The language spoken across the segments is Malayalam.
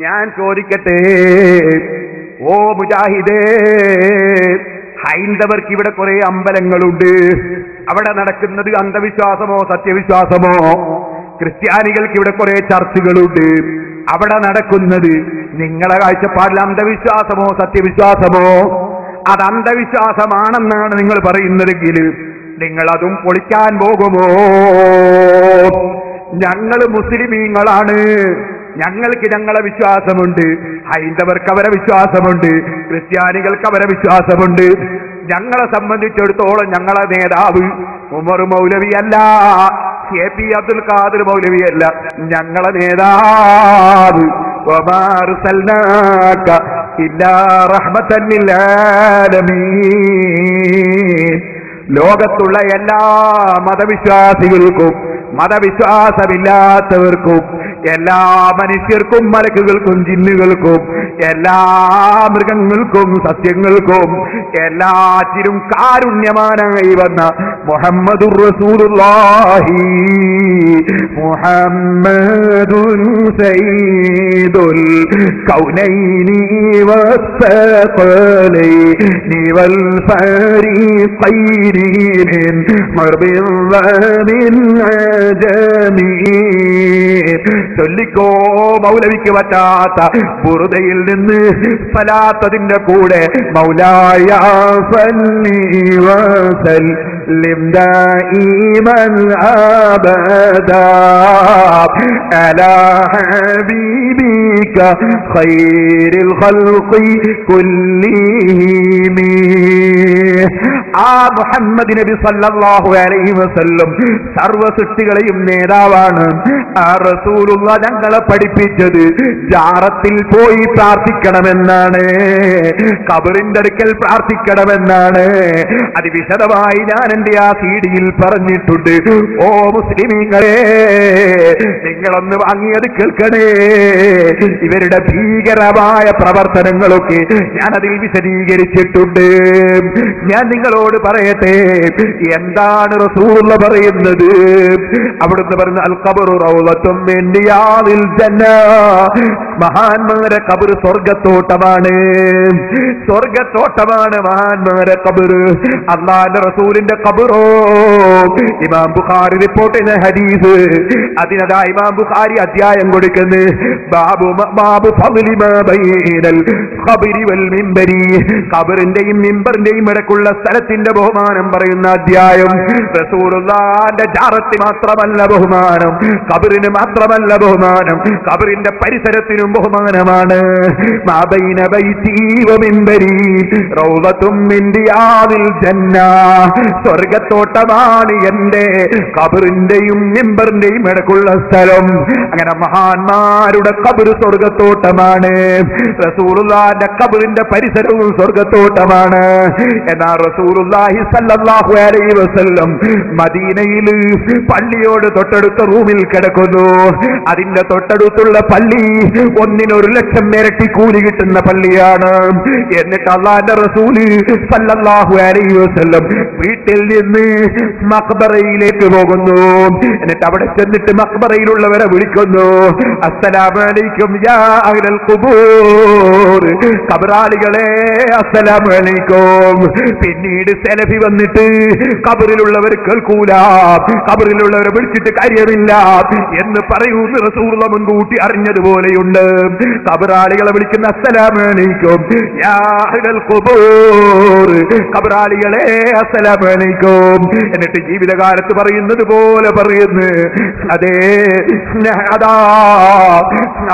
ഞാൻ ചോദിക്കട്ടെ, ഓ മുജാഹിദേ, ഹൈന്ദവർക്ക് ഇവിടെ കുറെ അമ്പലങ്ങളുണ്ട്. അവിടെ നടക്കുന്നത് അന്ധവിശ്വാസമോ സത്യവിശ്വാസമോ? ക്രിസ്ത്യാനികൾക്ക് ഇവിടെ കുറെ ചർച്ചുകളുണ്ട്. അവിടെ നടക്കുന്നത് നിങ്ങളെ കാഴ്ചപ്പാടിൽ അന്ധവിശ്വാസമോ സത്യവിശ്വാസമോ? അത് അന്ധവിശ്വാസമാണെന്നാണ് നിങ്ങൾ പറയുന്നതെങ്കിൽ നിങ്ങൾ അതും പൊളിക്കാൻ പോകുമോ? ഞങ്ങൾ മുസ്ലിമീങ്ങളാണ്, ഞങ്ങൾക്ക് ഞങ്ങളെ വിശ്വാസമുണ്ട്. ഹൈന്ദവർക്ക് അവരെ വിശ്വാസമുണ്ട്, ക്രിസ്ത്യാനികൾക്ക് അവരെ വിശ്വാസമുണ്ട്. ഞങ്ങളെ സംബന്ധിച്ചിടത്തോളം ഞങ്ങളെ നേതാവ് ഉമർ മൗലവിയല്ല, KP അബ്ദുൽ ഖാദിർ മൗലവിയല്ല. ഞങ്ങളെ നേതാവ് വമാ അർസൽനാക ഇല്ലാ റഹ്മത്തൻ ലിൽ ആലമീൻ. ലോകത്തുള്ള എല്ലാ മതവിശ്വാസികൾക്കും മതവിശ്വാസമില്ലാത്തവർക്കും എല്ലാ മനുഷ്യർക്കും മലക്കുകൾക്കും ജിന്നുകൾക്കും എല്ലാ മൃഗങ്ങൾക്കും സസ്യങ്ങൾക്കും എല്ലാറ്റിനും കാരുണ്യമാനായി വന്ന മുഹമ്മദുർ റസൂലുള്ളാഹി മുഹമ്മദുൻ സയ്യിദുൽ കൗനൈനി വസ്സഖലൈനി വൽ ഫരീഖൈനി മിൻ മർബിൻ വമിൻ ചൊല്ലിക്കോ മൗലവിക്ക് പറ്റാത്ത ബുറുദയിൽ നിന്ന് സലാത്തതിന്റെ കൂടെ മൗലായ സല്ലി വസല്ലിം ദായിമൻ അബദാ അലാ ഹബീബിക ഖൈറിൽ ഖൽഖി കുല്ലിഹിം. ആ മുഹമ്മദ് നബി സല്ലല്ലാഹു അലൈഹി വസല്ലം സർവ്വ സൃഷ്ടികളെയും നേതാവാണ്. ആ റസൂലുള്ള ഞങ്ങളെ പഠിപ്പിച്ചത് ജാറത്തിൽ പോയി പ്രാർത്ഥിക്കണമെന്നാണ്, ഖബറിന്റെ അടുക്കൽ പ്രാർത്ഥിക്കണമെന്നാണ്. അത് വിശദമായി ഞാൻ എന്റെ ആ സീഡിയിൽ പറഞ്ഞിട്ടുണ്ട്. ഓ മുസ്ലിമീങ്ങളെ, നിങ്ങളൊന്ന് വാങ്ങിയത് കേൾക്കണേ. ഇവരുടെ ഭീകരമായ പ്രവർത്തനങ്ങളൊക്കെ ഞാനതിൽ വിശദീകരിച്ചിട്ടുണ്ട്. ഞാൻ നിങ്ങളോട് പറയട്ടെ, എന്താണ് റസൂലുള്ള പറയുന്നത്? അവിടുന്ന് പറഞ്ഞ അൽ ഖബറു റൗളത്തും മിൻ റിയാദിൽ ജന്ന. മഹാന്മാരെ ഖബർ സ്വർഗ്ഗത്തോട്ടമാണ്, സ്വർഗ്ഗത്തോട്ടമാണ് മഹാന്മാരെ ഖബർ. അല്ലാഹുവിന്റെ റസൂലിന്റെ ഖബറോ ഇമാം ബുഖാരി റിപ്പോർട്ട് ചെയ്യുന്ന ഹദീസ്. അതിനതാ ഇമാം ബുഖാരി അധ്യായം കൊടുക്കുന്നു, ബാബു ഫദ്ലി മാ ബൈനൽ ഖബരി വൽ മിംബരി. ഖബറിന്റെയും മിംബറിന്റെയും ഇടയ്ക്കുള്ള സ്ഥലത്തിന്റെ ബഹുമാനം പറയുന്ന അധ്യായം. റസൂലുള്ളാഹിന്റെ ജാറത്ത് മാത്രമല്ല ബഹുമാനം, ഖബറിന് മാത്രമല്ല ബഹുമാനം, ഖബറിന്റെ പരിസരത്തിനും ബഹുമാനമാണ്. മാ ബൈന ബൈതി വ മിംബരി റൗളത്തും മിൻ റിയാദിൽ ജന്ന. സ്വർഗ്ഗത്തോട്ടമാണ് എന്റെ ഖബറിന്റെയും മിംബറിന്റെയും ഇടയ്ക്കുള്ള സ്ഥലം. അങ്ങനെ മഹാന്മാരുടെ ഖബർ സ്വർഗ്ഗത്തോട്ടമാണ്, റസൂലുള്ളാഹിന്റെ ഖബറിന്റെ പരിസരവും സ്വർഗ്ഗത്തോട്ടമാണ്. എന്നാൽ റസൂലുള്ളാഹി സ്വല്ലല്ലാഹു അലൈഹി വസല്ലം മദീനയിൽ പള്ളിയോട് തൊട്ടടുത്ത റൂമിൽ കിടക്കുന്നു. അതിന്റെ തൊട്ടടുത്തുള്ള പള്ളി 1,00,000 ഇരട്ടി കൂലി കിട്ടുന്ന പള്ളിയാണ്. എന്നിട്ട് അല്ലാഹുവിന്റെ റസൂല് സ്വല്ലല്ലാഹു അലൈഹി വസല്ലം വീട്ടിൽ നിന്ന് മഖ്ബറയിലേക്ക് പോകുന്നു. എന്നിട്ട് അവിടെ ചെന്നിട്ട് മഖ്ബറയിലുള്ളവരെ വിളിക്കുന്നു, അസ്സലാമു അലൈക്കും യാ അഹ്ലൽ ഖുബൂർ, ഖബറാളികളെ അസ്സലാമു അലൈക്കും. പിന്നീട് സെലഫി വന്നിട്ട് ഖബറിലുള്ളവർ കേൾക്കൂല, ഖബറിലുള്ളവരെ വിളിച്ചിട്ട് കാര്യമില്ല എന്ന് പറയുന്ന റസൂലുള്ള മുൻകൂട്ടി അറിഞ്ഞതുപോലെയുണ്ട്. ഖബറാളികളെ വിളിക്കുന്ന അസ്സലാമു അലൈക്കും യാ അഹ്ലൽ ഖുബൂർ, ഖബറാളികളെ അസ്സലാമു അലൈക്കും. എന്നിട്ട് ജീവിതകാലത്ത് പറയുന്നത് പോലെ പറയുന്നു, അതേ അതാ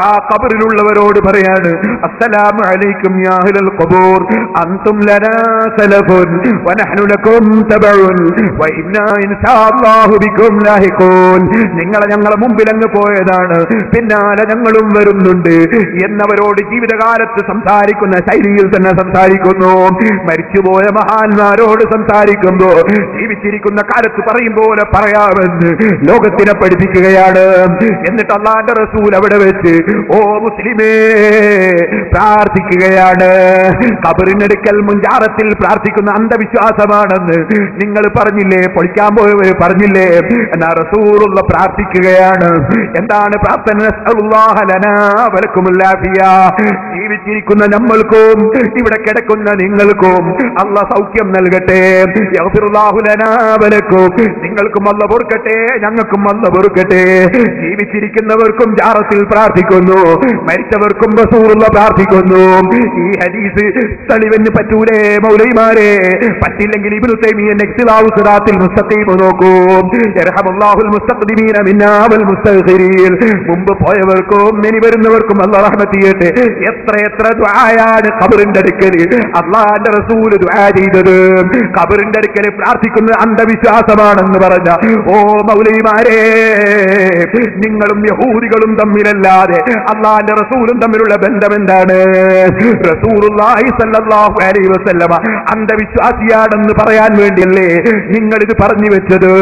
ആ ഖബറിലുള്ളവരോട് പറയാണ്, അസ്സലാമു അലൈക്കും യാ അഹ്ലൽ ഖുബൂർ അൻതും ലനാ സലഫുൻ വ നഹ്നു ലകും തബഉൻ വ ഇന്നാ ഇൻശാഅല്ലാഹു ബികും ലാഹിഖൂൻ. ഞങ്ങളെ മുമ്പിൽ അങ്ങ് പോയതാണ്, പിന്നാലെ ഞങ്ങളും വരുന്നുണ്ട് എന്നവരോട് ജീവിതകാലത്ത് സംസാരിക്കുന്ന ശൈലിയിൽ തന്നെ സംസാരിക്കുന്നു. മരിച്ചുപോയ മഹാന്മാരോട് സംസാരിക്കുമ്പോ ജീവിച്ചിരിക്കുന്ന കാലത്ത് പറയും പോലെ പറയാമെന്ന് ലോകത്തിനെ പഠിപ്പിക്കുകയാണ്. എന്നിട്ട് അല്ലാഹുവിന്റെ റസൂൽ അവിടെ വെച്ച് ഓ മുസ്ലിമേ പ്രാർത്ഥിക്കുകയാണ്. ഖബറിനടുക്കൽ മുൻജാറത്തിൽ പ്രാർത്ഥിക്കുന്ന അന്ധവിശ്വാസമാണെന്ന് നിങ്ങൾ പറഞ്ഞില്ലേ, പൊളിക്കാൻ പോയവർ പറഞ്ഞില്ലേ? എന്നാ റസൂലുള്ള പ്രാർത്ഥിക്കുകയാണ്. എന്താണ് പ്രാർത്ഥന? നസ്അലുല്ലാഹ ലനാ വലക്കുമുൽ ആഫിയ. ജീവിച്ചിരിക്കുന്ന നമ്മൾക്കും ഇവിടെ കിടക്കുന്ന നിങ്ങൾക്കും അല്ലാഹ് സൗഖ്യം നൽകട്ടെ. യഗ്ഫിറുല്ലാഹു ലനാ വലക്കും. നിങ്ങൾക്കും അല്ലാഹ് പൊറുക്കട്ടെ, ഞങ്ങൾക്കും അല്ലാഹ് പൊറുക്കട്ടെ. ജീവിച്ചിരിക്കുന്നവർക്കും ജാറത്തിൽ പ്രാർത്ഥിക്കുന്നു, മരിച്ചവർക്കും റസൂലുള്ളാഹ് പ്രാർത്ഥിക്കുന്നു. ഈ ഹദീസ് തെളിവിന് പറ്റൂലേ മൗലവിമാരെ? പറ്റില്ലെങ്കിൽ ഇബ്നു തൈമിയ്യ ഇഖ്തിലാഉ സിറാത്തിൽ മുസ്തഖീം നോക്കൂ. യർഹമുല്ലാഹുൽ മുസ്തഖ്ദിമീന മിന്നാ വൽ മുസ്തഗ്ഫിരീൻ. മുമ്പ് പോയവർക്കും ഇനി വരുന്നവർക്കും അല്ലാഹ് റഹ്മത്ത് ചെയ്യട്ടെ. എത്ര ദുആയാണ് ഖബറിന്റെ അടുക്കൽ അല്ലാഹുവിന്റെ റസൂൽ ദുആ ചെയ്തത്. ഖബറിന്റെ അടുക്കൽ പ്രാർത്ഥിക്കുന്നത് അന്ധവിശ്വാസമാണെന്ന് പറഞ്ഞ ഓ മൗലവിമാരെ, നിങ്ങളും യഹൂദികളും തമ്മിലല്ലാതെ അല്ലാഹുവിന്റെ റസൂലും തമ്മിലുള്ള ബന്ധം എന്താണ്? റസൂലുള്ളാഹി സ്വല്ലല്ലാഹു അലൈഹി വസല്ലമ അന്ധവിശ്വാസിയാണെന്ന് പറയാൻ വേണ്ടിയല്ലേ നിങ്ങൾ ഇത് പറഞ്ഞു വെച്ചത്?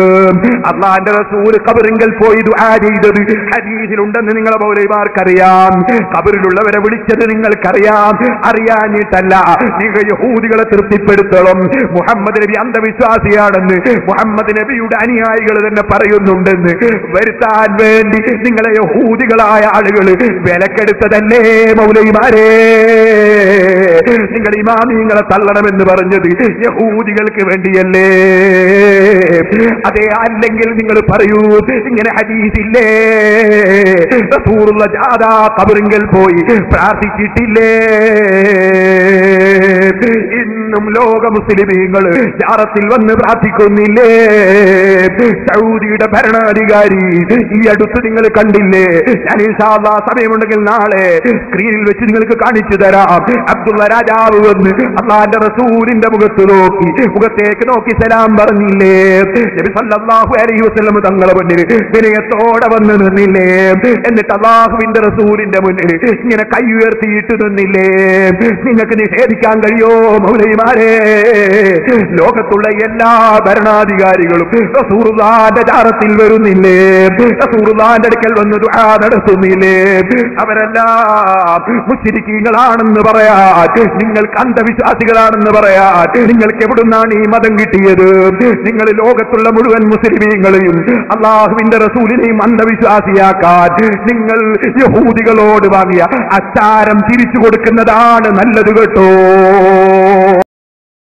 അല്ലാഹുവിന്റെ റസൂൽ ഖബറിങ്കൽ പോയി ദുആ ചെയ്തത് ഹദീസിലുണ്ടെന്ന് നിങ്ങളെ മൗലവിമാർക്കറിയാം. ഖബറിലുള്ളവരെ വിളിച്ചത് നിങ്ങൾക്കറിയാം. അറിയാഞ്ഞിട്ടല്ല, നിങ്ങൾ യഹൂദികളെ തൃപ്തിപ്പെടുത്തണം. മുഹമ്മദ് നബി അന്ധവിശ്വാസിയാണെന്ന് മുഹമ്മദ് നബിയുടെ അനുയായികൾ തന്നെ പറയുന്നുണ്ടെന്ന് വരുത്താൻ വേണ്ടി നിങ്ങളെ യഹൂദികളായ ആളുകൾ വിലക്കെടുത്തതല്ലേ മൗലവിമാരെ? നിങ്ങൾ ഇമാമിങ്ങളെ തള്ളണമെന്ന് പറഞ്ഞത് യഹൂദികൾക്ക് വേണ്ടിയല്ലേ? അതെ, അല്ലെങ്കിൽ നിങ്ങൾ പറയൂ, ഇങ്ങനെ ഹദീസില്ലേ? റസൂലുള്ളാഹി ജാദാ ഖബറിങ്കൽ പോയി പ്രാർത്ഥിച്ചിട്ടില്ലേ? ഇന്നും ലോക മുസ്ലിമീങ്ങൾ ജാറത്തിൽ വന്ന് പ്രാർത്ഥിക്കുന്നില്ലേ? സൗദിയുടെ ഭരണാധികാരി ഈ അടുത്ത് നിങ്ങൾ കണ്ടില്ലേ? ഞാൻ ഇൻഷാ അല്ലാഹ് സമയമുണ്ടെങ്കിൽ നാളെ സ്ക്രീനിൽ വെച്ച് നിങ്ങൾക്ക് കാണിച്ചു തരാം. അബ്ദുള്ള രാജാവ് വന്ന് അല്ലാഹുവിന്റെ റസൂലിന്റെ മുഖത്തേക്ക് നോക്കി സലാം പറഞ്ഞില്ലേ? നബി സല്ലല്ലാഹു അലൈഹി വസല്ലം തങ്ങളെ മുന്നിൽ വിനയത്തോടെ വന്ന് നിന്നില്ലേ? എന്നിട്ട് അല്ലാഹുവിന്റെ റസൂലിന്റെ മുന്നിൽ ഇങ്ങനെ കൈ ഉയർത്തിയിട്ട് നിന്നില്ലേ? നിങ്ങൾക്ക് നിഷേധിക്കാൻ കഴിയോ മൗലവിമാരെ? ലോകത്തുള്ള എല്ലാ ഭരണാധികാരികളും റസൂലുള്ളാഹിന്റെ ജാറത്തിൽ വരുന്നില്ലേ? റസൂലുള്ളാഹിന്റെ അടുക്കൽ വന്ന് ദുആ നടത്തുന്നില്ലേ? അവരെല്ലാം മുശ്രിക്കീങ്ങളാണെന്ന് പറയാൻ, നിങ്ങൾക്ക് അന്ധവിശ്വാസികളാണെന്ന് പറയാൻ നിങ്ങൾക്ക് എവിടുന്നാണ് ഈ മതം കിട്ടിയത്? നിങ്ങൾ ലോകത്തുള്ള മുഴുവൻ മുസ്ലിമീങ്ങളെയും അല്ലാഹുവിന്റെ റസൂലിനെയും അന്ധവിശ്വാസിയാക്കാൻ നിങ്ങൾ യഹൂദികളോട് വാങ്ങിയ അച്ചാരം തിരിച്ചു കൊടുക്കുന്നതാണ് നല്ലത് കേട്ടോ.